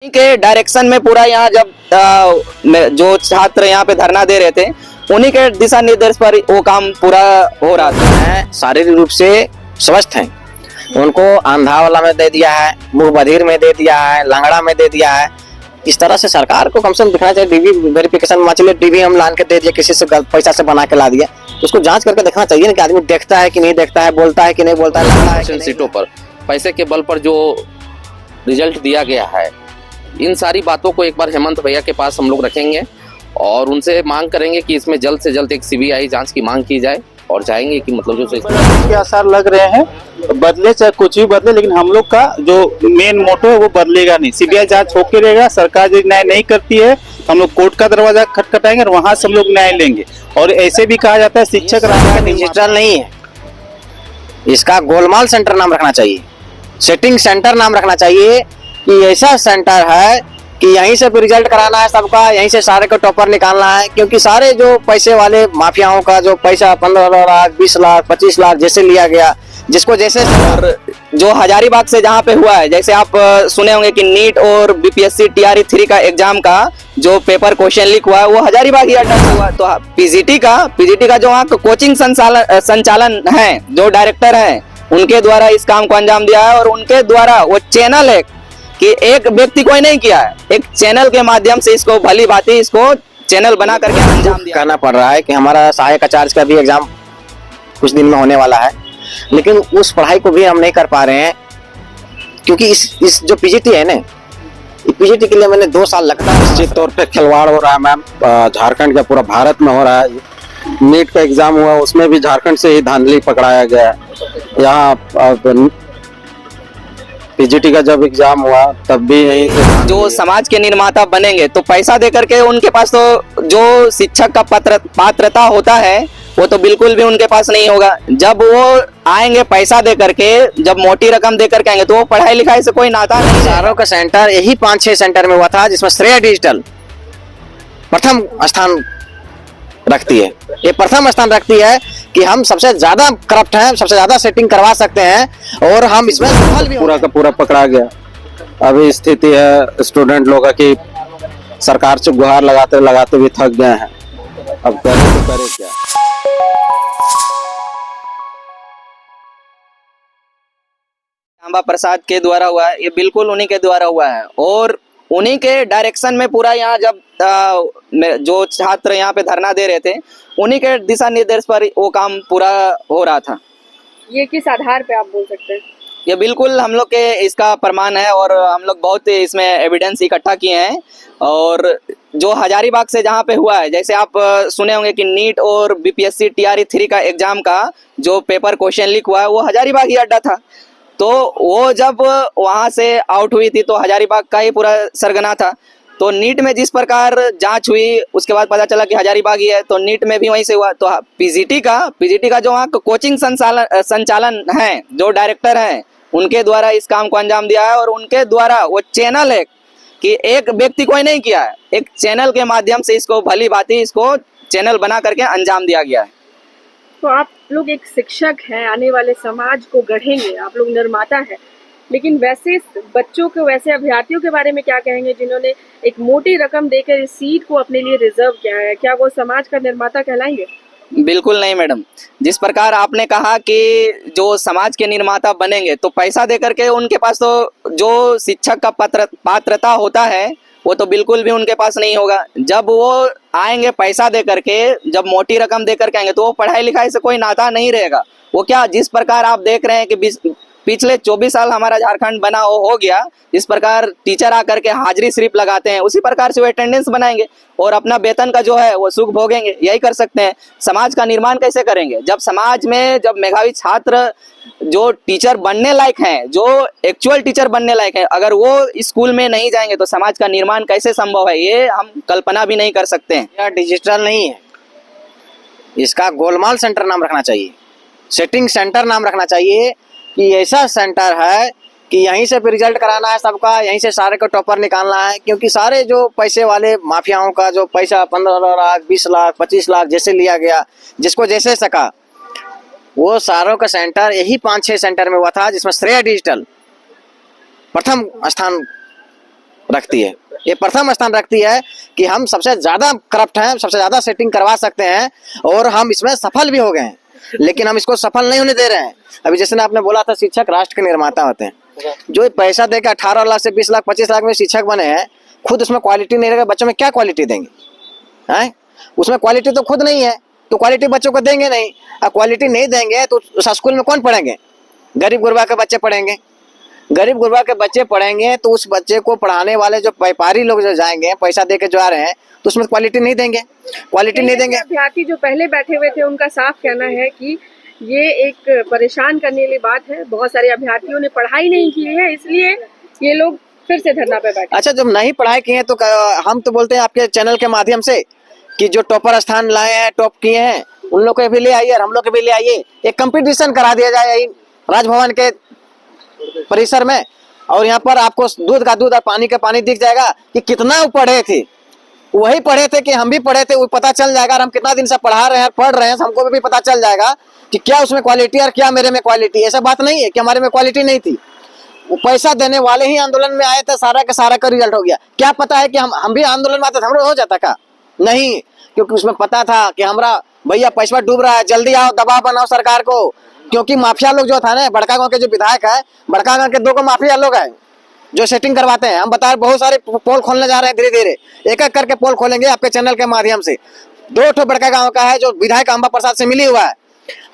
के डायरेक्शन में पूरा यहाँ जब जो छात्र यहाँ पे धरना दे रहे थे उन्हीं के दिशा निर्देश पर वो काम पूरा हो रहा था। शारीरिक रूप से स्वस्थ हैं, उनको अंधा वाला में दे दिया है, मुंह बधिर में दे दिया है, लंगड़ा में दे दिया है। इस तरह से सरकार को कम से कम दिखना चाहिए। डीवी वेरिफिकेशन मान चलिए डीवी हम लान के दे दिया, किसी से पैसा से बना के ला दिया, तो उसको जांच करके देखना चाहिए ना कि आदमी देखता है कि नहीं देखता है, बोलता है कि नहीं बोलता है, लंगड़ा है कि नहीं। सीटों पर पैसे के बल पर जो रिजल्ट दिया गया है, इन सारी बातों को एक बार हेमंत भैया के पास हम लोग रखेंगे और उनसे मांग करेंगे कि इसमें जल्द से जल्द एक सीबीआई जांच की मांग की जाए और चाहेंगे कि मतलब जो के आसार लग रहे हैं। बदले चाहे कुछ भी बदले, लेकिन हम लोग का जो मेन मोटो है वो बदलेगा नहीं। सीबीआई जांच होके रहेगा। सरकार जो न्याय नहीं करती है हम लोग कोर्ट का दरवाजा खटखटाएंगे और वहां से हम लोग न्याय लेंगे। और ऐसे भी कहा जाता है शिक्षक डिजिटल नहीं है, इसका गोलमाल सेंटर नाम रखना चाहिए, सेटिंग सेंटर नाम रखना चाहिए कि ऐसा सेंटर है कि यहीं से रिजल्ट कराना है सबका, यहीं से सारे को टॉपर निकालना है। क्योंकि सारे जो पैसे वाले माफियाओं का जो पैसा 15 लाख 20 लाख 25 लाख जैसे लिया गया, जिसको जैसे और जो हजारीबाग से जहाँ पे हुआ है, जैसे आप सुने होंगे कि नीट और बीपीएससी टीआरई 3 का एग्जाम का जो पेपर क्वेश्चन लीक हुआ है वो हजारीबाग ही अड्डा से हुआ। तो पीजीटी का जो वहाँ कोचिंग संचालन है, जो डायरेक्टर है, उनके द्वारा इस काम को अंजाम दिया है। और उनके द्वारा वो चैनल है कि एक व्यक्ति कोई नहीं किया है, एक चैनल के माध्यम से इसको भली भांति इसको चैनल बना करके अंजाम दिया। कहना पड़ रहा है कि हमारा सहायक आचार्य का भी एग्जाम कुछ दिन में होने वाला है, लेकिन उस पढ़ाई को भी हम नहीं कर पा रहे हैं। क्योंकि इस जो पीजीटी है ना, पीजीटी के लिए मैंने 2 साल लगता है। निश्चित तौर पे खिलवाड़ हो रहा है मैम, झारखंड का पूरा भारत में हो रहा है। नीट का एग्जाम हुआ उसमें भी झारखंड से ही धांधली पकड़ाया गया है। यहाँ पीजीटी का जब एग्जाम हुआ तब भी यही से जो समाज के निर्माता बनेंगे तो पैसा दे करके उनके पास तो जो शिक्षक का पात्रता होता है वो तो बिल्कुल भी उनके पास नहीं होगा। जब वो आएंगे पैसा दे करके, जब मोटी रकम दे करके आएंगे तो वो पढ़ाई लिखाई से कोई नाता नहीं। सारों का सेंटर यही 5-6 सेंटर में हुआ था, जिसमें श्रेय डिजिटल प्रथम स्थान रखती है। ये प्रथम स्थान रखती है कि हम सबसे ज्यादा करप्ट हैं, सबसे ज्यादा सेटिंग करवा सकते हैं और हम इसमें सफल भी पूरा का पूरा पकड़ा गया। अभी स्थिति है स्टूडेंट लोगों की, सरकार से गुहार लगाते लगाते भी थक गए हैं। अब करे तो करे क्या। सांबा प्रसाद के द्वारा हुआ है, ये बिल्कुल उन्हीं के द्वारा हुआ है। और उन्हीं के डायरेक्शन में पूरा यहाँ जब जो छात्र यहाँ पे धरना दे रहे थे उन्हीं के दिशा निर्देश पर वो काम पूरा हो रहा था। ये किस आधार पे आप बोल सकते हैं? ये बिल्कुल हम लोग के इसका प्रमाण है और हम लोग बहुत इसमें एविडेंस इकट्ठा किए हैं। और जो हजारीबाग से जहाँ पे हुआ है, जैसे आप सुने होंगे कि नीट और बीपीएससी टीआरई 3 का एग्जाम का जो पेपर क्वेश्चन लीक हुआ है वो हजारीबाग ही अड्डा था। तो वो जब वहाँ से आउट हुई थी तो हजारीबाग का ही पूरा सरगना था। तो नीट में जिस प्रकार जांच हुई उसके बाद पता चला कि हजारीबाग ही है, तो नीट में भी वहीं से हुआ। तो पीजीटी का जो वहाँ कोचिंग संचालन है, जो डायरेक्टर है, उनके द्वारा इस काम को अंजाम दिया है। और उनके द्वारा वो चैनल है कि एक व्यक्ति कोई नहीं किया है, एक चैनल के माध्यम से इसको भली भांति इसको चैनल बना करके अंजाम दिया गया है। तो आप लोग एक शिक्षक हैं, आने वाले समाज को गढ़ेंगे, आप लोग निर्माता हैं, लेकिन वैसे बच्चों को, वैसे अभ्यर्थियों के बारे में क्या कहेंगे जिन्होंने एक मोटी रकम देकर इस सीट को अपने लिए रिजर्व किया है? क्या वो समाज का निर्माता कहलाएंगे? बिल्कुल नहीं मैडम। जिस प्रकार आपने कहा कि जो समाज के निर्माता बनेंगे तो पैसा दे करके उनके पास तो जो शिक्षक का पात्रता होता है वो तो बिल्कुल भी उनके पास नहीं होगा। जब वो आएंगे पैसा दे करके, जब मोटी रकम दे करके आएंगे तो वो पढ़ाई लिखाई से कोई नाता नहीं रहेगा। वो क्या, जिस प्रकार आप देख रहे हैं कि पिछले 24 साल हमारा झारखंड बना हो गया, जिस प्रकार टीचर आकर के हाजिरी सिर्फ लगाते हैं उसी प्रकार से वो अटेंडेंस बनाएंगे और अपना वेतन का जो है वो सुख भोगेंगे। यही कर सकते हैं। समाज का निर्माण कैसे करेंगे जब समाज में जब मेधावी छात्र जो टीचर बनने लायक हैं, जो एक्चुअल टीचर बनने लायक हैं, अगर वो स्कूल में नहीं जाएंगे तो समाज का निर्माण कैसे संभव है, ये हम कल्पना भी नहीं कर सकते हैं। यह डिजिटल नहीं है, इसका गोलमाल सेंटर नाम रखना चाहिए, सेटिंग सेंटर नाम रखना चाहिए कि ऐसा सेंटर है कि यहीं से रिजल्ट कराना है सबका, यहीं से सारे को टॉपर निकालना है। क्योंकि सारे जो पैसे वाले माफियाओं का जो पैसा 15 लाख 20 लाख 25 लाख जैसे लिया गया, जिसको जैसे सका, वो सारों का सेंटर यही 5-6 सेंटर में हुआ था, जिसमें श्रेय डिजिटल प्रथम स्थान रखती है, ये प्रथम स्थान रखती है कि हम सबसे ज्यादा करप्ट हैं, सबसे ज्यादा सेटिंग करवा सकते हैं और हम इसमें सफल भी हो गए हैं, लेकिन हम इसको सफल नहीं होने दे रहे हैं। अभी जैसे आपने बोला था शिक्षक राष्ट्र के निर्माता होते हैं, जो पैसा देकर 18 लाख से 20 लाख 25 लाख में शिक्षक बने हैं, खुद उसमें क्वालिटी नहीं रहेगा, बच्चों में क्या क्वालिटी देंगे हैं? उसमें क्वालिटी तो खुद नहीं है, तो क्वालिटी बच्चों को देंगे नहीं। अब क्वालिटी नहीं देंगे तो उस स्कूल में कौन पढ़ेंगे? गरीब गुरबा के बच्चे पढ़ेंगे। गरीब गुरबा के बच्चे पढ़ेंगे तो उस बच्चे को पढ़ाने वाले जो व्यापारी लोग जो जाएंगे पैसा दे के जो आ रहे हैं, तो उसमें क्वालिटी नहीं देंगे, क्वालिटी नहीं देंगे। अभ्यर्थी जो पहले बैठे हुए थे उनका साफ कहना है कि ये एक परेशान करने वाली बात है, बहुत सारे अभ्यर्थियों ने पढ़ाई नहीं की है, इसलिए ये लोग फिर से धरना पे बैठे। अच्छा, जब नहीं पढ़ाई किए हैं तो हम तो बोलते हैं आपके चैनल के माध्यम से कि जो टॉपर स्थान लाए हैं, टॉप किए हैं, उन लोग को भी ले आइए और हम लोग के भी ले आइए, एक कंपटीशन करा दिया जाए राजभवन के परिसर में, और यहाँ पर आपको दूध का दूध और पानी का पानी दिख जाएगा कि कितना वो पढ़े थे, वही पढ़े थे कि हम भी पढ़े थे, वो पता चल जाएगा। और हम कितना दिन से पढ़ा रहे हैं, पढ़ रहे हैं, हमको भी पता चल जाएगा कि क्या उसमें क्वालिटी और क्या मेरे में क्वालिटी। ऐसा बात नहीं है कि हमारे में क्वालिटी नहीं थी, वो पैसा देने वाले ही आंदोलन में आए थे, सारा का सारा का रिजल्ट हो गया। क्या पता है कि हम भी आंदोलन में आते थे, हम हो जाता का नहीं, क्योंकि उसमें पता था कि हमारा भैया पैसा डूब रहा है, जल्दी आओ, दबाव बनाओ सरकार को। क्योंकि माफिया लोग जो था ना, बड़का गांव के जो विधायक है, बड़का गांव के 2 को माफिया लोग हैं जो सेटिंग करवाते हैं। हम बता रहे बहुत सारे पोल खोलने जा रहे हैं, धीरे धीरे एक एक करके पोल खोलेंगे आपके चैनल के माध्यम से। 2 ठो बड़का गांव का है जो विधायक अंबा प्रसाद से मिली हुआ है,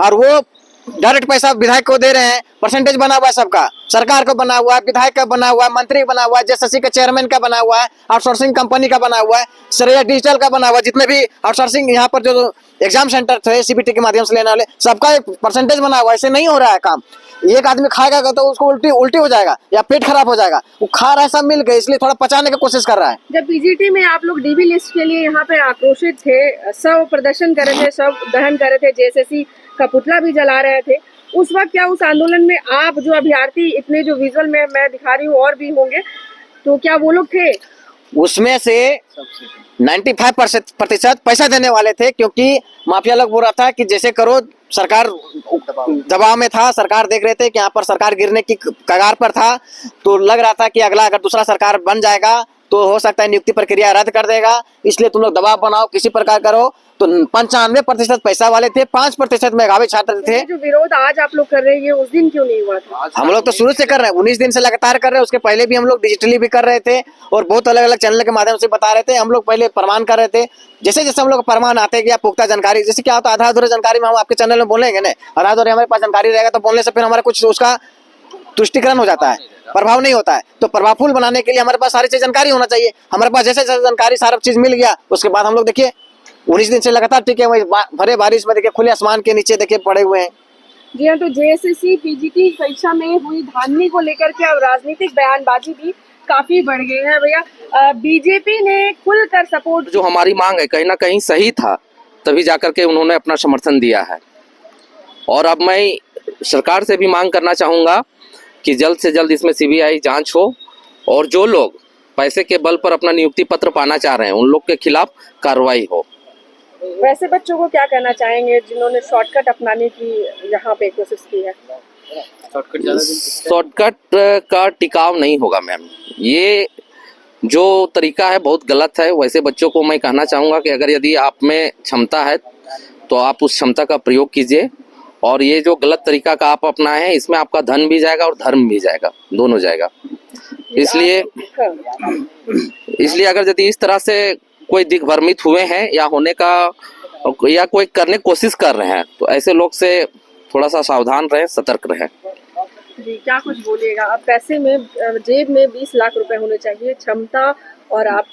और वो डायरेक्ट पैसा विधायक को दे रहे हैं, परसेंटेज बना हुआ है सबका, सरकार को बना हुआ है, विधायक का बना हुआ है, मंत्री बना हुआ है, जेएसएससी के चेयरमैन का बना हुआ है, आउटसोर्सिंग कंपनी का बना हुआ है, श्रेया डिजिटल का बना हुआ है, जितने भी आउटसोर्सिंग यहाँ पर जो एग्जाम सेंटर थे सीबीटी के माध्यम से लेने वाले, सबका एक परसेंटेज बना हुआ है। ऐसे नहीं हो रहा है काम। एक आदमी खाएगा तो उसको उल्टी हो जाएगा या पेट खराब हो जाएगा, वो खा रहा है सब मिल गए, इसलिए थोड़ा पचाने की कोशिश कर रहा है। जब पीजीटी में आप लोग डीबी लिस्ट के लिए यहाँ पे आक्रोशित थे, सब प्रदर्शन कर रहे थे, सब दहन कर रहे थे, जेएसएससी का पुतला भी जला रहे थे, उस वक्त क्या उस आंदोलन में आप जो अभ्यर्थी इतने जो विजुअल में मैं दिखा रही हूँ और भी होंगे, तो क्या वो लोग थे? उसमें से 95% पैसा देने वाले थे, क्योंकि माफिया लोग बोल रहा था कि जैसे करो, सरकार दबाव में था, सरकार देख रहे थे कि यहाँ पर सरकार गिरने की कगार पर था, तो लग रहा था कि अगला अगर दूसरा सरकार बन जाएगा तो हो सकता है नियुक्ति प्रक्रिया रद्द कर देगा, इसलिए तुम लोग दबाव बनाओ, किसी प्रकार करो। तो 95% पैसा वाले थे, 5% मेधावी छात्र थे। जो विरोध आज आप लोग कर रहे हैं, ये उस दिन क्यों नहीं हुआ था? हम लोग तो शुरू से कर रहे हैं, 19 दिन से लगातार कर रहे हैं। उसके पहले भी हम लोग डिजिटली भी कर रहे थे और बहुत अलग अलग चैनल के माध्यम से बता रहे थे। हम लोग पहले प्रमाण कर रहे थे, जैसे जैसे हम लोग प्रमाण आते गया, पुख्ता जानकारी, जैसे क्या होता है आधा अधूरा जानकारी में हम आपके चैनल में बोलेंगे ना, आधा अधूरा हमारे पास जानकारी रहेगा तो बोलने से फिर हमारा कुछ उसका तुष्टिकरण हो जाता है, प्रभाव नहीं होता है। तो प्रभावफुल बनाने के लिए हमारे पास सारी चीज जानकारी होना चाहिए। हमारे पास जैसे जैसे जानकारी सारा चीज मिल गया, उसके बाद हम लोग देखिए 19 दिन से लगातार टिके हुए, भरे बारिश में देखिए, खुले आसमान के नीचे देखिए पड़े हुए हैं। जी हाँ, तो जेएसएससी पीजीटी परीक्षा में हुई धांधली को लेकर के अब राजनीतिक बयानबाजी भी काफी बढ़ गई है भैया। बीजेपी ने खुलकर सपोर्ट, जो हमारी मांग है कहीं ना कहीं सही था, तभी जाकर के उन्होंने अपना समर्थन दिया है। और अब मैं सरकार से भी मांग करना चाहूँगा कि जल्द से जल्द इसमें सीबीआई जांच हो, और जो लोग पैसे के बल पर अपना नियुक्ति पत्र पाना चाह रहे हैं उन लोग के खिलाफ कार्रवाई हो। वैसे बच्चों को क्या कहना चाहेंगे जिन्होंने शॉर्टकट अपनाने की यहाँ पे कोशिश की है? शॉर्टकट का टिकाव नहीं होगा मैम, ये जो तरीका है बहुत गलत है। वैसे बच्चों को मैं कहना चाहूँगा कि अगर यदि आप में क्षमता है तो आप उस क्षमता का प्रयोग कीजिए, और ये जो गलत तरीका का आप अपनाए हैं, इसमें आपका धन भी जाएगा और धर्म भी जाएगा, दोनों जाएगा। इसलिए अगर यदि इस तरह से कोई दिग्भ्रमित हुए हैं या होने का या कोई करने की कोशिश कर रहे हैं, तो ऐसे लोग से थोड़ा सा सावधान रहें, सतर्क रहें। जी, क्या कुछ बोलिएगा? अब पैसे में जेब में 20 लाख रुपए होने चाहिए, क्षमता और आप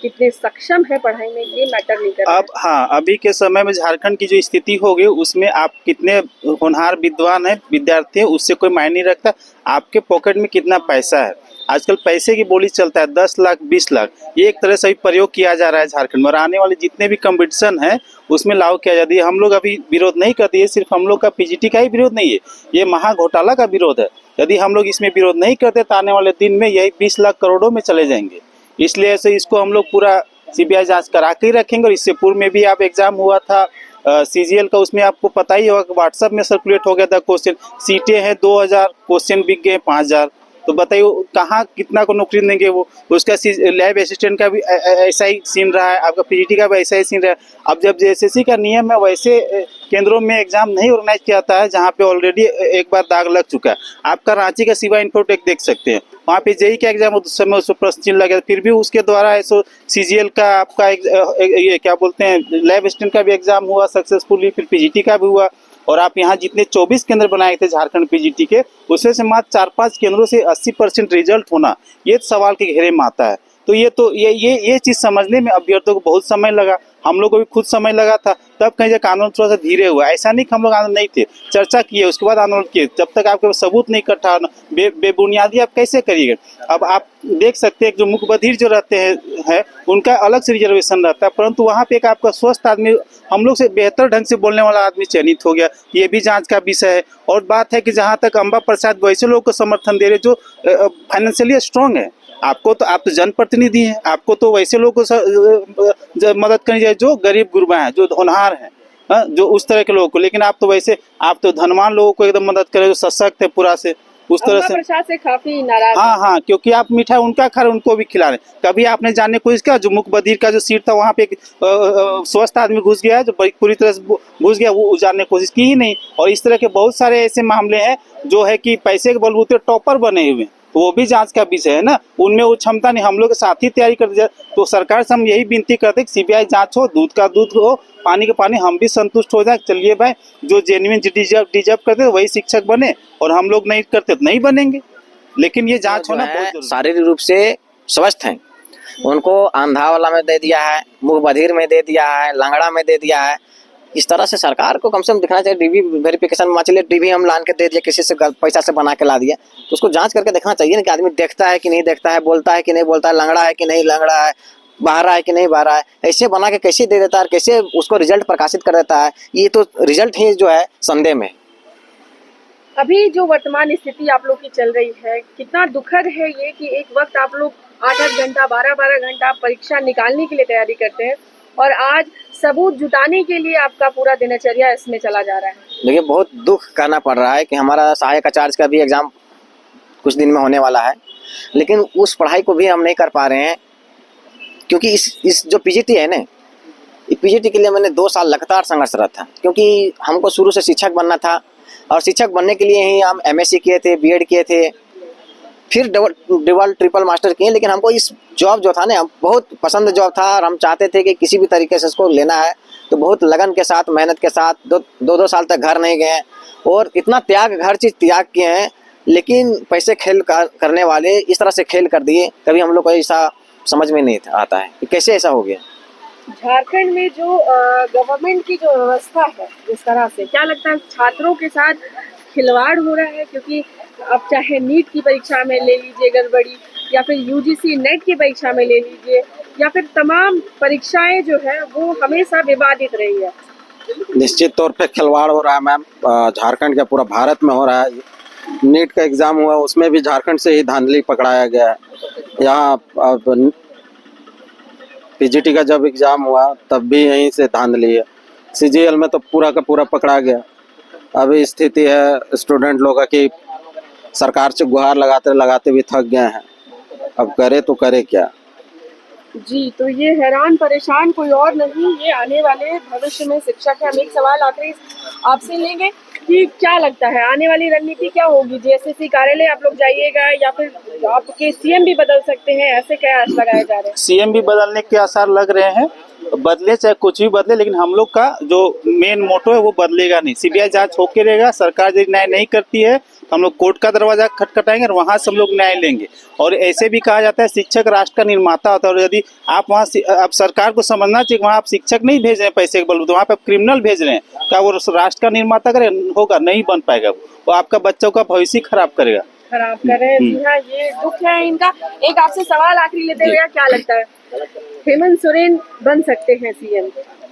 कितने सक्षम है पढ़ाई में ये मैटर नहीं कर रहा है। अब हाँ, अभी के समय में झारखंड की जो स्थिति होगी उसमें आप कितने होनहार विद्वान है, विद्यार्थी है, उससे कोई मायने नहीं रखता। आपके पॉकेट में कितना पैसा है, आजकल पैसे की बोली चलता है, 10 लाख 20 लाख, ये एक तरह से भी प्रयोग किया जा रहा है झारखंड में। और आने वाले जितने भी कंपटीशन है उसमें लागू किया जाती है। हम लोग अभी विरोध नहीं करते, ये सिर्फ हम लोग का पीजीटी का ही विरोध नहीं है, ये महाघोटाला का विरोध है। यदि हम लोग इसमें विरोध नहीं करते तो आने वाले दिन में यही 20 लाख करोड़ों में चले जाएंगे। इसलिए ऐसे इसको हम लोग पूरा सीबीआई जांच करा के ही रखेंगे। और इससे पूर्व में भी आप एग्जाम हुआ था सीजीएल का, उसमें आपको पता ही होगा, व्हाट्सएप में सर्कुलेट हो गया था क्वेश्चन, सीटें हैं 2000, क्वेश्चन बिक गए 5000। तो बताइए कहाँ कितना को नौकरी देंगे वो। उसका लैब असिस्टेंट का भी ऐसा ही सीन रहा है, आपका पीजीटी का भी ऐसा ही सीन रहा है। अब जब जेएसएससी का नियम है, वैसे केंद्रों में एग्जाम नहीं ऑर्गेनाइज किया जाता है जहाँ पे ऑलरेडी एक बार दाग लग चुका है। आपका रांची का सिवा इन्फोटेक देख सकते हैं, वहाँ पे जेई का एग्जाम उस समय उसको प्रश्न चिन्ह लगा, फिर भी उसके द्वारा ऐसो सीजीएल का आपका ये क्या बोलते हैं लैब असिस्टेंट का भी एग्जाम हुआ सक्सेसफुली, फिर पीजीटी का भी हुआ। और आप यहाँ जितने 24 केंद्र बनाए थे झारखंड पीजीटी के, उसमें से मात्र 4-5 केंद्रों से 80% रिजल्ट होना, ये सवाल के घेरे में आता है। तो ये चीज़ समझने में अभ्यर्थियों को बहुत समय लगा, हम लोग को भी खुद समय लगा था। तब कहीं जाकर आंदोलन थोड़ा सा धीरे हुआ। ऐसा नहीं कि हम लोग आंदोलन नहीं थे, चर्चा किए, उसके बाद आंदोलन किए। जब तक आपके पास सबूत नहीं इकट्ठा होना, बेबुनियादी आप कैसे करिएगा। अब आप देख सकते हैं जो मुख्य बधिर जो रहते हैं उनका अलग से रिजर्वेशन रहता है, परंतु वहाँ पे एक आपका स्वस्थ आदमी, हम लोग से बेहतर ढंग से बोलने वाला आदमी चयनित हो गया, ये भी जांच का विषय है। और बात है कि जहाँ तक अम्बा प्रसाद वैसे लोगों को समर्थन दे रहे जो फाइनेंशियली स्ट्रांग है। आपको तो आप तो जनप्रतिनिधि हैं, आपको तो वैसे लोगों को मदद करनी चाहिए जो गरीब गुरबा हैं, जो होनहार हैं, जो उस तरह के लोगों को। लेकिन आप तो धनवान लोगों को एकदम मदद करें जो सशक्त है पूरा से उस तरह से। प्रसाद से काफी नाराज। हाँ, क्योंकि आप मिठाई उनका खा रहे उनको भी खिला रहे। कभी आपने जानने कोशिश किया जो मुख्य बधिर का जो सीट था वहाँ पे एक स्वस्थ आदमी घुस गया है, जो पूरी तरह से घुस गया, वो जानने की कोशिश की ही नहीं। और इस तरह के बहुत सारे ऐसे मामले हैं जो है कि पैसे के बलबूते टॉपर बने हुए, वो भी जांच का विषय है ना। उनमें वो क्षमता नहीं, हम लोग के साथ ही तैयारी करते जाए। तो सरकार से हम यही विनती करते हैं कि सीबीआई जांच हो, दूध का दूध हो, पानी का पानी, हम भी संतुष्ट हो जाए। चलिए भाई, जो जेन्युइन डिजर्व करते वही शिक्षक बने, और हम लोग नहीं करते तो नहीं बनेंगे। लेकिन ये जांच होना बहुत जरूरी है। शारीरिक रूप से स्वस्थ हैं, उनको अंधा वाला में दे दिया है, मुख बधिर में दे दिया है, लंगड़ा में दे दिया है। इस तरह से सरकार को कम से कम दिखना चाहिए। डीवी वेरिफिकेशन में चलिए डीवी हम लान के दे दिया, किसी से पैसा से बना के ला दिया, तो उसको जांच करके देखना चाहिए ना कि आदमी देखता है कि नहीं देखता है, बोलता है कि नहीं बोलता है, लंगड़ा है कि नहीं लंगड़ा है, बाहर है कि नहीं बाहर है। ऐसे बना के कैसे दे देता है, कैसे उसको रिजल्ट प्रकाशित कर देता है। ये तो रिजल्ट ही जो है संदेह में। अभी जो वर्तमान स्थिति आप लोग की चल रही है, कितना दुखद है ये कि एक वक्त आप लोग 8-8 घंटा 12-12 घंटा परीक्षा निकालने के लिए तैयारी करते हैं, और आज सबूत जुटाने के लिए आपका पूरा दिनचर्या इसमें चला जा रहा है। देखिए, बहुत दुख करना पड़ रहा है कि हमारा सहायक आचार्य का भी एग्जाम कुछ दिन में होने वाला है, लेकिन उस पढ़ाई को भी हम नहीं कर पा रहे हैं। क्योंकि इस जो पीजीटी है ना, पीजीटी के लिए मैंने 2 साल लगातार संघर्षरत था, क्योंकि हमको शुरू से शिक्षक बनना था, और शिक्षक बनने के लिए ही हम एमएससी किए थे, बीएड किए थे, फिर डबल ट्रिपल मास्टर किए। लेकिन हमको इस जॉब जो था ना, बहुत पसंद जॉब था, और हम चाहते थे कि किसी भी तरीके से इसको लेना है। तो बहुत लगन के साथ, मेहनत के साथ 2 साल तक घर नहीं गए, और इतना त्याग, हर चीज़ त्याग किए हैं। लेकिन पैसे खेल करने वाले इस तरह से खेल कर दिए, कभी हम लोग को ऐसा समझ में नहीं आता है कि कैसे ऐसा हो गया। झारखंड में जो गवर्नमेंट की जो व्यवस्था है, जिस तरह से, क्या लगता है छात्रों के साथ खिलवाड़ हो रहा है? क्योंकि अब चाहे नीट की परीक्षा में ले लीजिए गड़बड़ी, या फिर यूजीसी नेट की परीक्षा में ले लीजिए, या फिर तमाम परीक्षाएं जो है वो हमेशा विवादित रही है। निश्चित तौर पे खिलवाड़ हो रहा है मैम, झारखंड का पूरा भारत में हो रहा है। नीट का एग्ज़ाम हुआ, उसमें भी झारखंड से ही धांधली पकड़ाया गया है। यहाँ पीजीटी का जब एग्ज़ाम हुआ तब भी यहीं से धांधली है। सीजीएल में तो पूरा का पूरा पकड़ा गया। अभी स्थिति है स्टूडेंट लोगों की, सरकार से गुहार लगाते लगाते भी थक गए हैं, अब करे तो करे क्या। जी, तो ये हैरान परेशान कोई और नहीं, ये आने वाले भविष्य में शिक्षक है। हम एक सवाल आखिरी आपसे लेंगे कि क्या लगता है आने वाली रणनीति क्या होगी? जेएसएससी कार्यालय आप लोग जाइएगा, या फिर आपके सीएम भी बदल सकते हैं, ऐसे क्या आस लगाए जा रहे हैं? सीएम भी बदलने के आसार लग रहे हैं, बदले चाहे कुछ भी बदले, लेकिन हम लोग का जो मेन मोटो है वो बदलेगा नहीं। सीबीआई जांच होके रहेगा, सरकार यदि न्याय नहीं करती है तो हम लोग कोर्ट का दरवाजा खटखटाएंगे और वहां से हम लोग न्याय लेंगे। और ऐसे भी कहा जाता है शिक्षक राष्ट्र का निर्माता होता है, और यदि आप वहाँ आप सरकार को समझना चाहिए वहाँ आप शिक्षक नहीं भेज रहे हैं पैसे के बलबूते, वहाँ पे आप क्रिमिनल भेज रहे हैं। क्या वो राष्ट्र का निर्माता करे? होगा नहीं, बन पाएगा वो आपका बच्चों का भविष्य खराब करेगा, खराब कर रहे हैं। जी हाँ, ये दुख है इनका। एक आपसे सवाल आखिरी लेते हुए, क्या लगता है हेमंत सोरेन बन सकते हैं सीएम?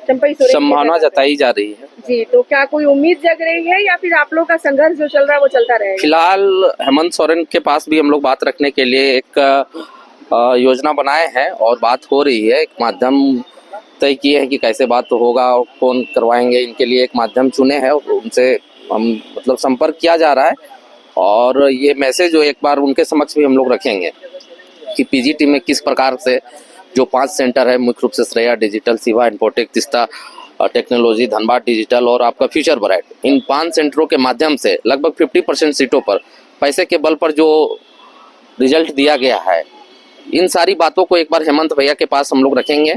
चंपई सोरेन संभावना जताई जा रही है जी, तो क्या कोई उम्मीद जग रही है, या फिर आप लोग का संघर्ष जो चल रहा है वो चलता रहेगा? फिलहाल हेमंत सोरेन के पास भी हम लोग बात रखने के लिए एक योजना बनाए हैं, और बात हो रही है। एक माध्यम तय किए हैं कि कैसे बात होगा और कौन करवाएंगे, इनके लिए एक माध्यम चुने हैं, उनसे हम मतलब संपर्क किया जा रहा है। और ये मैसेज जो एक बार उनके समक्ष भी हम लोग रखेंगे कि पीजीटी में किस प्रकार से जो 5 सेंटर है, मुख्य रूप से Shreya digital, Shiva infotech, Teesta technology, Dhanbad digital और आपका फ्यूचर ब्राइट, इन 5 सेंटरों के माध्यम से लगभग 50% सीटों पर पैसे के बल पर जो रिजल्ट दिया गया है, इन सारी बातों को एक बार हेमंत भैया के पास हम लोग रखेंगे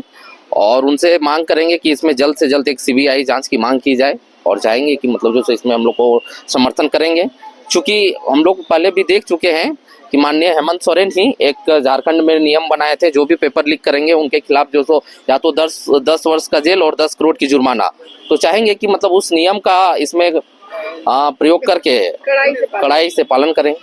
और उनसे मांग करेंगे कि इसमें जल्द से जल्द एक सीबीआई जांच की मांग की जाए और चाहेंगे कि मतलब जो इसमें हम लोग को समर्थन करेंगे। चूँकि हम लोग पहले भी देख चुके हैं कि माननीय हेमंत सोरेन ही एक झारखंड में नियम बनाए थे, जो भी पेपर लीक करेंगे उनके खिलाफ जो सो या तो 10 वर्ष का जेल और 10 करोड़ की जुर्माना। तो चाहेंगे कि मतलब उस नियम का इसमें प्रयोग करके कड़ाई से पालन करें।